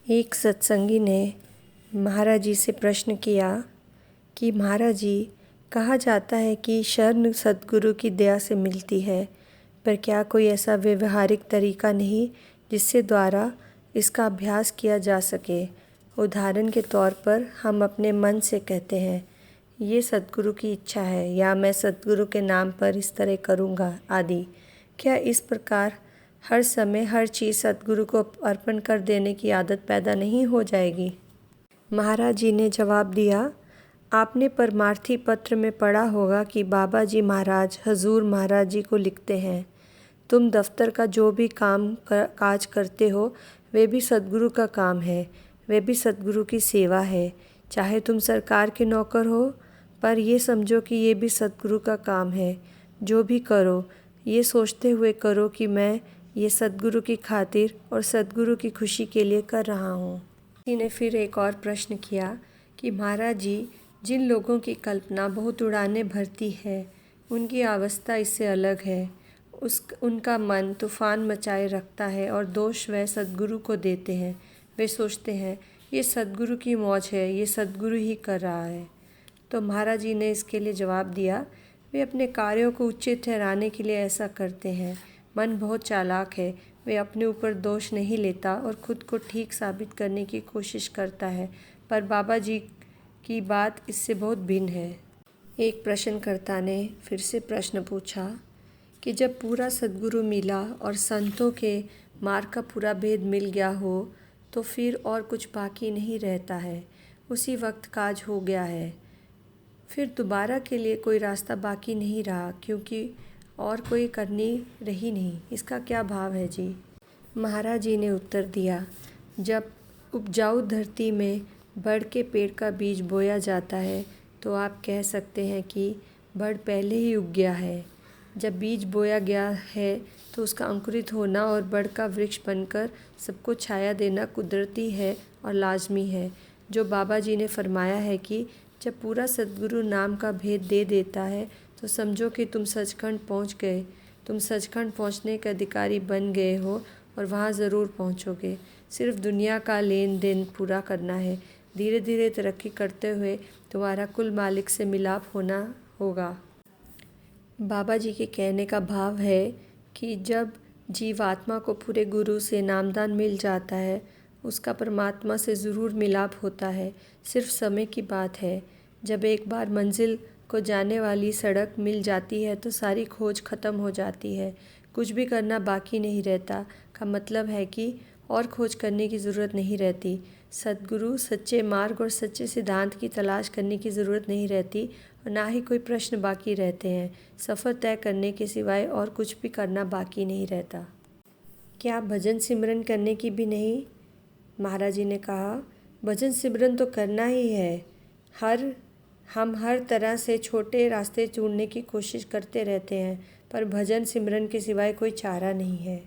एक सत्संगी ने महाराज जी से प्रश्न किया कि महाराज जी, कहा जाता है कि शरण सद्गुरु की दया से मिलती है, पर क्या कोई ऐसा व्यवहारिक तरीका नहीं जिससे द्वारा इसका अभ्यास किया जा सके। उदाहरण के तौर पर हम अपने मन से कहते हैं ये सद्गुरु की इच्छा है या मैं सद्गुरु के नाम पर इस तरह करूँगा आदि। क्या इस प्रकार हर समय हर चीज़ सद्गुरु को अर्पण कर देने की आदत पैदा नहीं हो जाएगी। महाराज जी ने जवाब दिया, आपने परमार्थी पत्र में पढ़ा होगा कि बाबा जी महाराज हजूर महाराज जी को लिखते हैं, तुम दफ्तर का जो भी काज करते हो वे भी सद्गुरु का काम है, वे भी सद्गुरु की सेवा है। चाहे तुम सरकार के नौकर हो, पर ये समझो कि ये भी सद्गुरु का काम है। जो भी करो ये सोचते हुए करो कि मैं ये सद्गुरु की खातिर और सद्गुरु की खुशी के लिए कर रहा हूँ। किसी ने फिर एक और प्रश्न किया कि महाराज जी, जिन लोगों की कल्पना बहुत उड़ाने भरती है उनकी अवस्था इससे अलग है। उनका मन तूफान मचाए रखता है और दोष वह सद्गुरु को देते हैं। वे सोचते हैं ये सद्गुरु की मौज है, ये सद्गुरु ही कर रहा है। तो महाराज जी ने इसके लिए जवाब दिया, वे अपने कार्यों को उचित ठहराने के लिए ऐसा करते हैं। मन बहुत चालाक है, वे अपने ऊपर दोष नहीं लेता और खुद को ठीक साबित करने की कोशिश करता है, पर बाबा जी की बात इससे बहुत भिन्न है। एक प्रश्नकर्ता ने फिर से प्रश्न पूछा कि जब पूरा सद्गुरु मिला और संतों के मार्ग का पूरा भेद मिल गया हो तो फिर और कुछ बाकी नहीं रहता है, उसी वक्त काज हो गया है, फिर दोबारा के लिए कोई रास्ता बाकी नहीं रहा, क्योंकि और कोई करनी रही नहीं। इसका क्या भाव है जी। महाराज जी ने उत्तर दिया, जब उपजाऊ धरती में बड़ के पेड़ का बीज बोया जाता है तो आप कह सकते हैं कि बड़ पहले ही उग गया है। जब बीज बोया गया है तो उसका अंकुरित होना और बड़ का वृक्ष बनकर सबको छाया देना कुदरती है और लाजमी है। जो बाबा जी ने फरमाया है कि जब पूरा सद्गुरु नाम का भेद दे देता है तो समझो कि तुम सचखंड पहुंच गए, तुम सचखंड पहुंचने के अधिकारी बन गए हो और वहां ज़रूर पहुंचोगे। सिर्फ दुनिया का लेन देन पूरा करना है। धीरे धीरे तरक्की करते हुए तुम्हारा कुल मालिक से मिलाप होना होगा। बाबा जी के कहने का भाव है कि जब जीवात्मा को पूरे गुरु से नामदान मिल जाता है उसका परमात्मा से ज़रूर मिलाप होता है, सिर्फ समय की बात है। जब एक बार मंजिल को जाने वाली सड़क मिल जाती है तो सारी खोज ख़त्म हो जाती है, कुछ भी करना बाकी नहीं रहता। का मतलब है कि और खोज करने की ज़रूरत नहीं रहती। सद्गुरु सच्चे मार्ग और सच्चे सिद्धांत की तलाश करने की ज़रूरत नहीं रहती और ना ही कोई प्रश्न बाकी रहते हैं। सफ़र तय करने के सिवाय और कुछ भी करना बाकी नहीं रहता। क्या भजन सिमरन करने की भी नहीं? महाराज जी ने कहा, भजन सिमरन तो करना ही है। हम हर तरह से छोटे रास्ते चुनने की कोशिश करते रहते हैं, पर भजन सिमरन के सिवाय कोई चारा नहीं है।